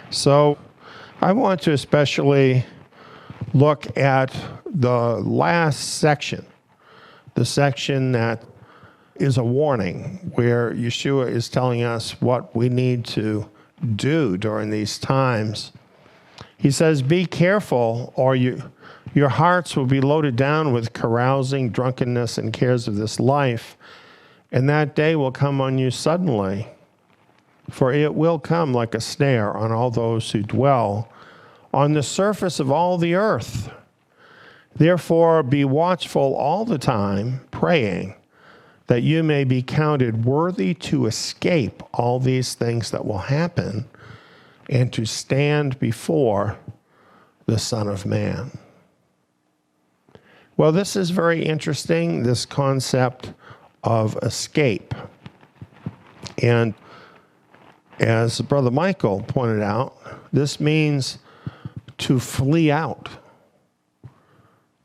So I want to especially look at the last section, the section that is a warning, where Yeshua is telling us what we need to do during these times. He says, be careful, or your hearts will be loaded down with carousing, drunkenness, and cares of this life, and that day will come on you suddenly, for it will come like a snare on all those who dwell on the surface of all the earth. Therefore, be watchful all the time, praying that you may be counted worthy to escape all these things that will happen and to stand before the Son of Man. Well, this is very interesting, this concept of escape. And as Brother Michael pointed out, this means to flee out.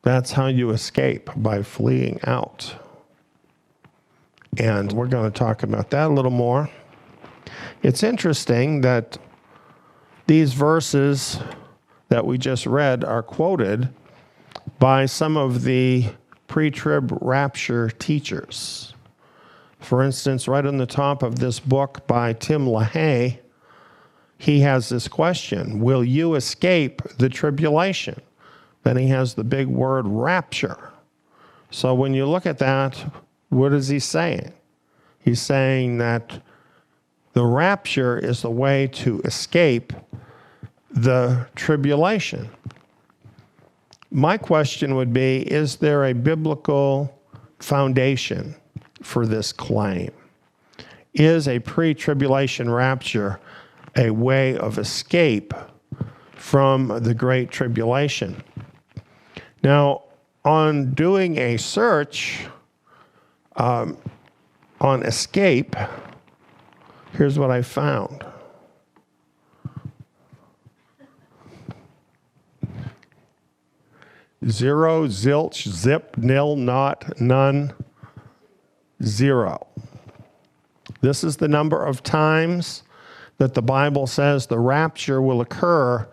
That's how you escape, by fleeing out. And we're going to talk about that a little more. It's interesting that these verses that we just read are quoted by some of the pre-trib rapture teachers. For instance, right on the top of this book by Tim LaHaye, he has this question: will you escape the tribulation? Then he has the big word rapture. So when you look at that, what is he saying? He's saying that the rapture is the way to escape the tribulation. My question would be, is there a biblical foundation for this claim? Is a pre-tribulation rapture a way of escape from the Great Tribulation? Now, on doing a search on escape, here's what I found. Zero, zilch, zip, nil, not, none, zero. This is the number of times that the Bible says the rapture will occur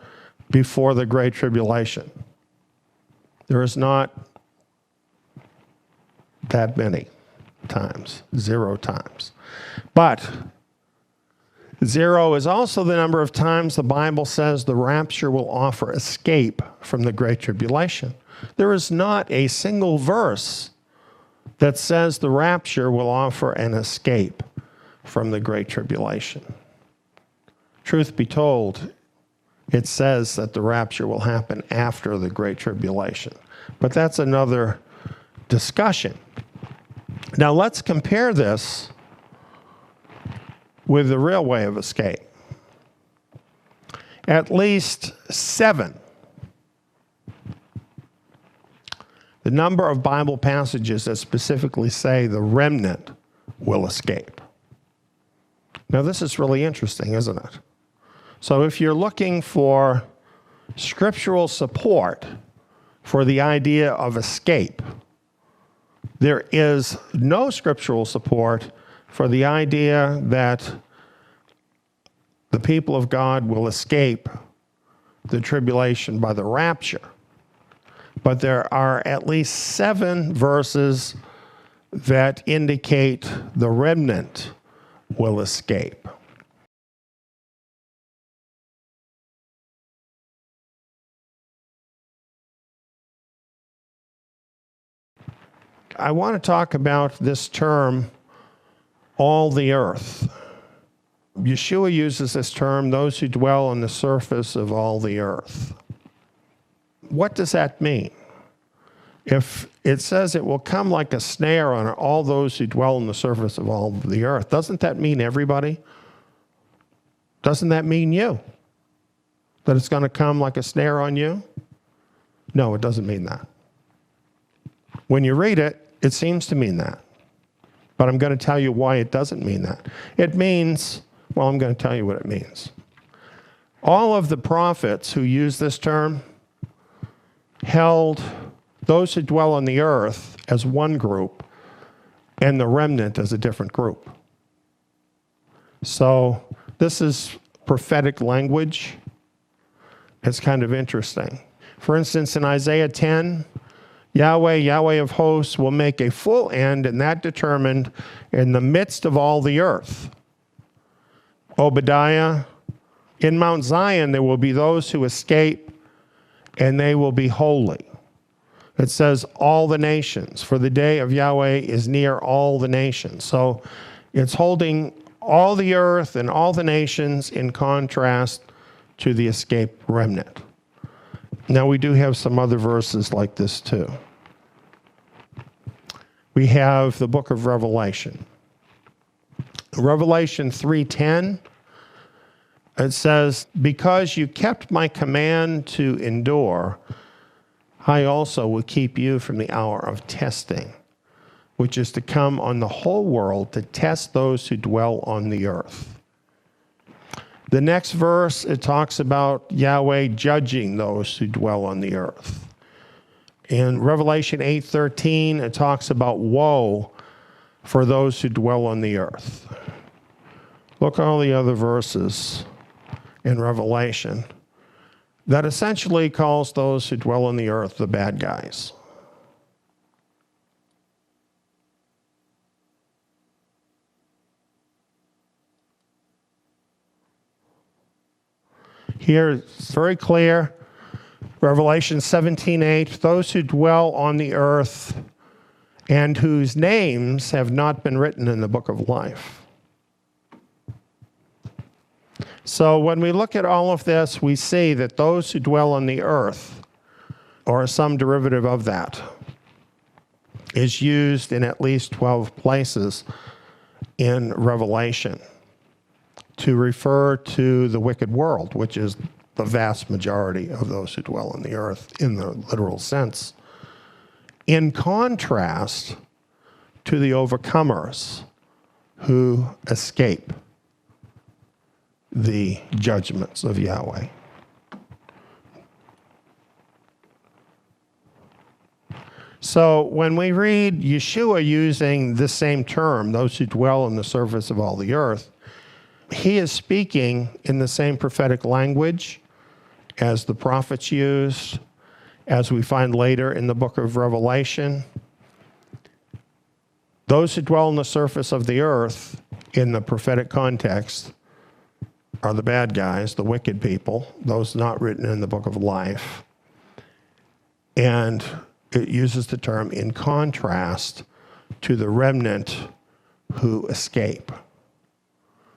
before the Great Tribulation. There is not that many times, 0 times. But 0 is also the number of times the Bible says the rapture will offer escape from the Great Tribulation. There is not a single verse that says the rapture will offer an escape from the Great Tribulation. Truth be told, it says that the rapture will happen after the Great Tribulation. But that's another discussion. Now let's compare this with the real way of escape. At least 7. The number of Bible passages that specifically say the remnant will escape. Now this is really interesting, isn't it? So if you're looking for scriptural support for the idea of escape, there is no scriptural support for the idea that the people of God will escape the tribulation by the rapture. But there are at least 7 verses that indicate the remnant will escape. I want to talk about this term, all the earth. Yeshua uses this term, those who dwell on the surface of all the earth. What does that mean? If it says it will come like a snare on all those who dwell on the surface of all the earth, doesn't that mean everybody? Doesn't that mean you? That it's going to come like a snare on you? No, it doesn't mean that. When you read it, it seems to mean that. But I'm going to tell you why it doesn't mean that. It means, well, I'm going to tell you what it means. All of the prophets who use this term held those who dwell on the earth as one group and the remnant as a different group. So this is prophetic language. It's kind of interesting. For instance, in Isaiah 10, Yahweh of hosts, will make a full end, and that determined in the midst of all the earth. Obadiah, in Mount Zion there will be those who escape, and they will be holy. It says all the nations, for the day of Yahweh is near all the nations. So it's holding all the earth and all the nations in contrast to the escaped remnant. Now we do have some other verses like this too. We have the book of Revelation. Revelation 3:10, it says, because you kept my command to endure, I also will keep you from the hour of testing, which is to come on the whole world to test those who dwell on the earth. The next verse, it talks about Yahweh judging those who dwell on the earth. In Revelation 8:13, it talks about woe for those who dwell on the earth. Look at all the other verses in Revelation that essentially calls those who dwell on the earth the bad guys. Here it's very clear. Revelation 17:8, those who dwell on the earth and whose names have not been written in the book of life. So when we look at all of this, we see that those who dwell on the earth, or some derivative of that, is used in at least 12 places in Revelation to refer to the wicked world, which is the vast majority of those who dwell on the earth in the literal sense, in contrast to the overcomers who escape the judgments of Yahweh. So when we read Yeshua using this same term, those who dwell on the surface of all the earth, he is speaking in the same prophetic language as the prophets used, as we find later in the book of Revelation. Those who dwell on the surface of the earth in the prophetic context are the bad guys, the wicked people, those not written in the book of life. And it uses the term in contrast to the remnant who escape.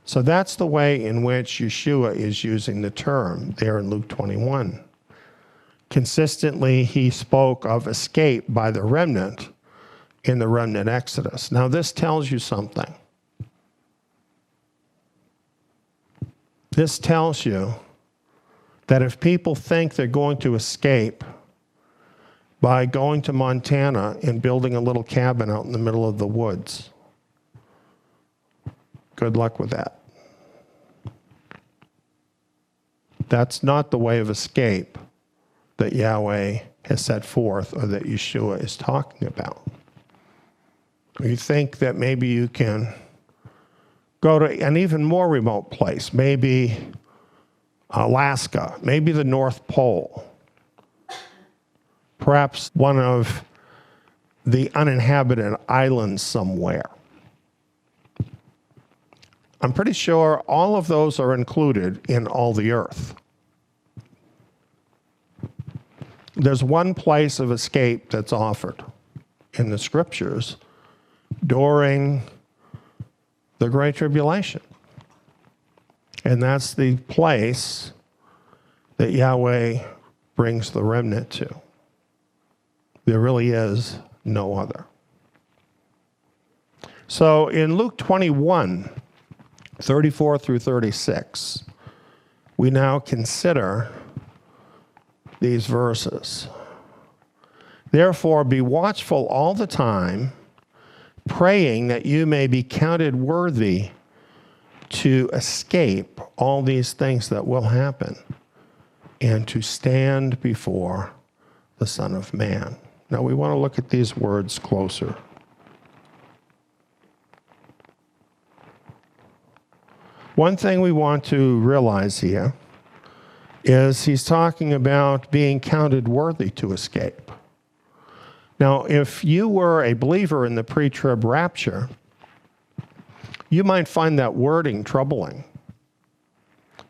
So that's the way in which Yeshua is using the term there in Luke 21. Consistently, he spoke of escape by the remnant in the remnant Exodus. Now, this tells you something. This tells you that if people think they're going to escape by going to Montana and building a little cabin out in the middle of the woods, good luck with that. That's not the way of escape that Yahweh has set forth or that Yeshua is talking about. You think that maybe you can go to an even more remote place, maybe Alaska, maybe the North Pole, perhaps one of the uninhabited islands somewhere. I'm pretty sure all of those are included in all the earth. There's one place of escape that's offered in the scriptures during the Great Tribulation. And that's the place that Yahweh brings the remnant to. There really is no other. So in Luke 21, 34 through 36, we now consider these verses. Therefore, be watchful all the time, praying that you may be counted worthy to escape all these things that will happen and to stand before the Son of Man. Now, we want to look at these words closer. One thing we want to realize here is he's talking about being counted worthy to escape. Now, if you were a believer in the pre-trib rapture, you might find that wording troubling,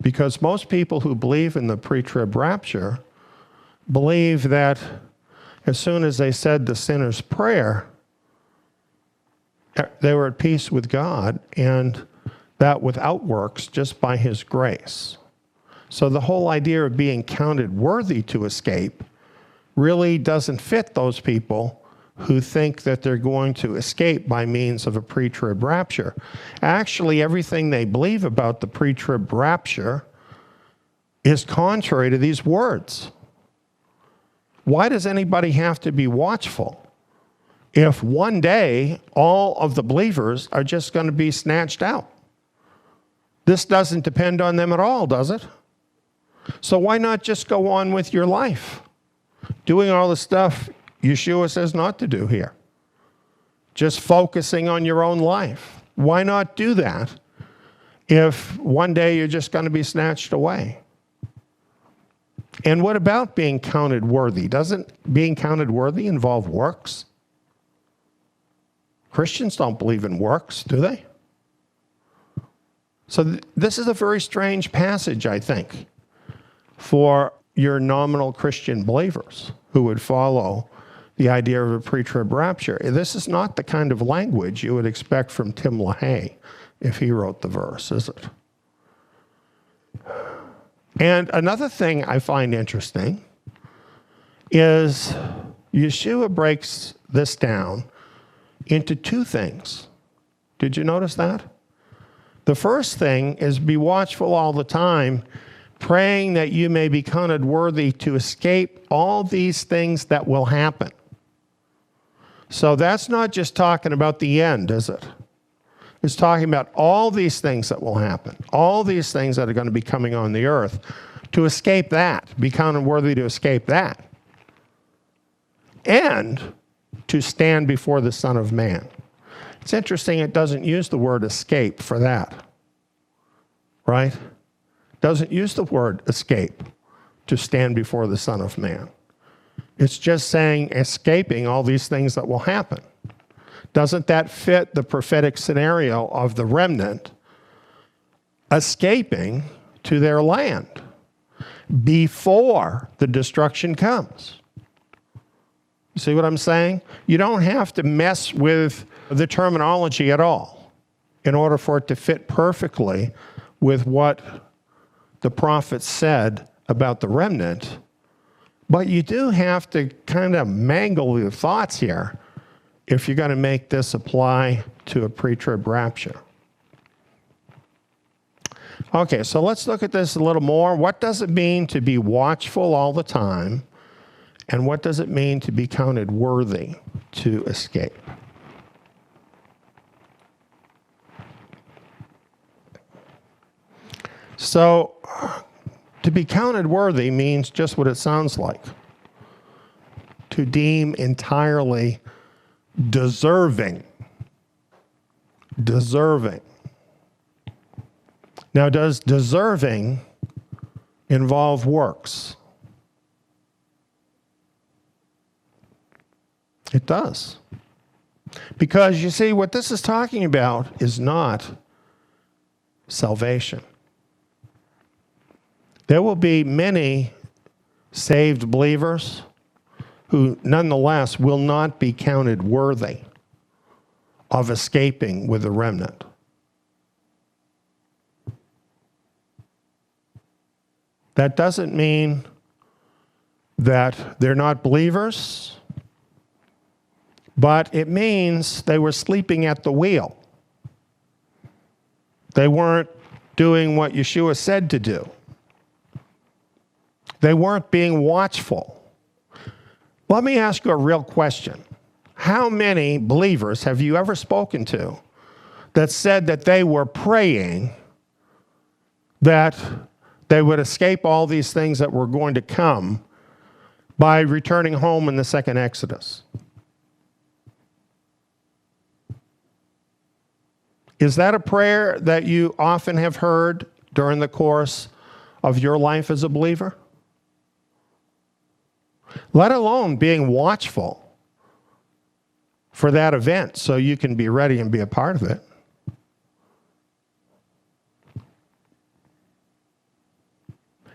because most people who believe in the pre-trib rapture believe that as soon as they said the sinner's prayer, they were at peace with God, and that without works, just by his grace. So the whole idea of being counted worthy to escape really doesn't fit those people who think that they're going to escape by means of a pre-trib rapture. Actually, everything they believe about the pre-trib rapture is contrary to these words. Why does anybody have to be watchful if one day all of the believers are just going to be snatched out? This doesn't depend on them at all, does it? So why not just go on with your life, doing all the stuff Yeshua says not to do here? Just focusing on your own life. Why not do that if one day you're just going to be snatched away? And what about being counted worthy? Doesn't being counted worthy involve works? Christians don't believe in works, do they? So this is a very strange passage, I think, for your nominal Christian believers who would follow the idea of a pre-trib rapture. This is not the kind of language you would expect from Tim LaHaye if he wrote the verse, is it? And another thing I find interesting is Yeshua breaks this down into two things. Did you notice that? The first thing is be watchful all the time, praying that you may be counted worthy to escape all these things that will happen. So that's not just talking about the end, is it? It's talking about all these things that will happen, all these things that are going to be coming on the earth, to escape that, be counted worthy to escape that, and to stand before the Son of Man. It's interesting it doesn't use the word escape for that, right? It doesn't use the word escape to stand before the Son of Man. It's just saying escaping all these things that will happen. Doesn't that fit the prophetic scenario of the remnant escaping to their land before the destruction comes? You see what I'm saying? You don't have to mess with the terminology at all in order for it to fit perfectly with what the prophet said about the remnant. But you do have to kind of mangle your thoughts here if you're going to make this apply to a pre-trib rapture. Okay, so let's look at this a little more. What does it mean to be watchful all the time? And what does it mean to be counted worthy to escape? So, to be counted worthy means just what it sounds like. To deem entirely deserving. Deserving. Now, does deserving involve works? It does. Because you see, what this is talking about is not salvation. There will be many saved believers who nonetheless will not be counted worthy of escaping with the remnant. That doesn't mean that they're not believers, but it means they were sleeping at the wheel. They weren't doing what Yeshua said to do. They weren't being watchful. Let me ask you a real question. How many believers have you ever spoken to that said that they were praying that they would escape all these things that were going to come by returning home in the second Exodus? Is that a prayer that you often have heard during the course of your life as a believer? Let alone being watchful for that event so you can be ready and be a part of it.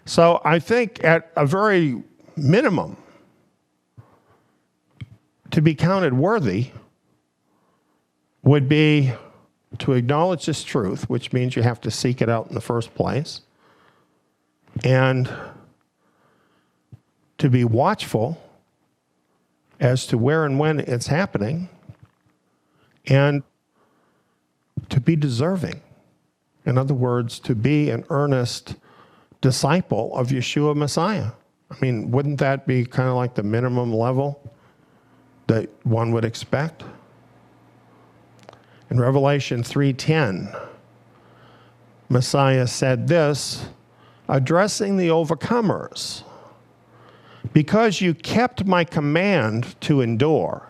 So I think at a very minimum, to be counted worthy would be to acknowledge this truth, which means you have to seek it out in the first place, and to be watchful as to where and when it's happening, and to be deserving. In other words, to be an earnest disciple of Yeshua Messiah. I mean, wouldn't that be kind of like the minimum level that one would expect? In Revelation 3:10, Messiah said this, addressing the overcomers, because you kept my command to endure,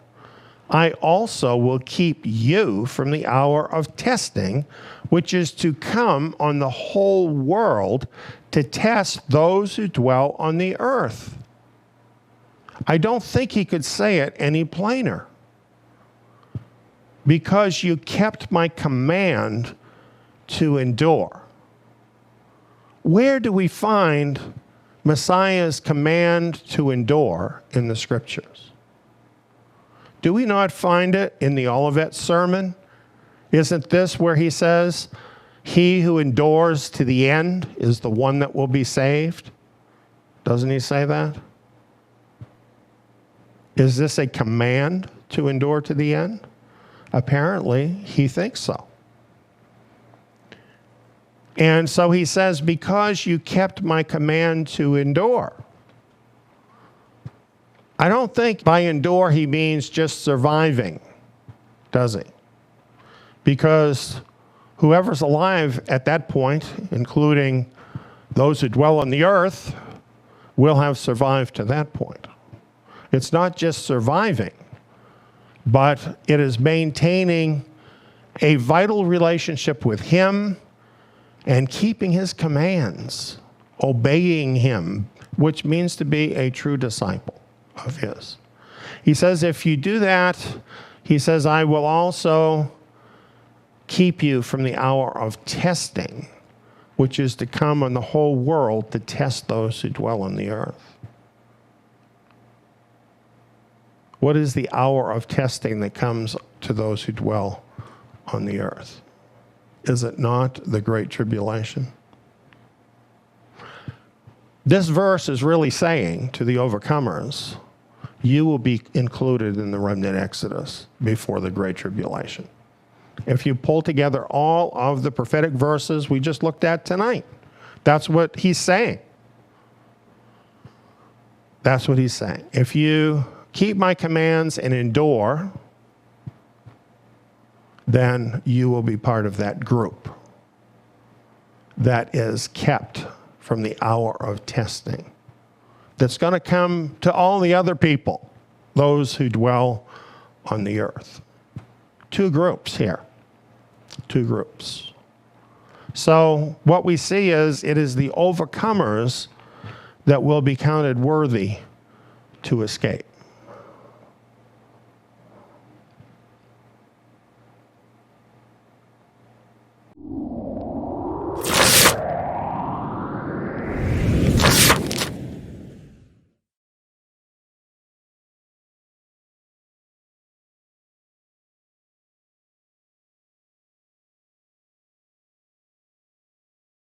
I also will keep you from the hour of testing, which is to come on the whole world to test those who dwell on the earth. I don't think he could say it any plainer. Because you kept my command to endure. Where do we find Messiah's command to endure in the scriptures? Do we not find it in the Olivet Sermon? Isn't this where he says, he who endures to the end is the one that will be saved? Doesn't he say that? Is this a command to endure to the end? Apparently, he thinks so. And so he says, because you kept my command to endure. I don't think by endure he means just surviving, does he? Because whoever's alive at that point, including those who dwell on the earth, will have survived to that point. It's not just surviving, but it is maintaining a vital relationship with him and keeping his commands, obeying him, which means to be a true disciple of his. He says, if you do that, he says, I will also keep you from the hour of testing, which is to come on the whole world to test those who dwell on the earth. What is the hour of testing that comes to those who dwell on the earth? Is it not the Great Tribulation? This verse is really saying to the overcomers, you will be included in the remnant exodus before the Great Tribulation. If you pull together all of the prophetic verses we just looked at tonight, that's what he's saying. That's what he's saying. If you keep my commands and endure, then you will be part of that group that is kept from the hour of testing. That's going to come to all the other people, those who dwell on the earth. Two groups here. Two groups. So what we see is it is the overcomers that will be counted worthy to escape.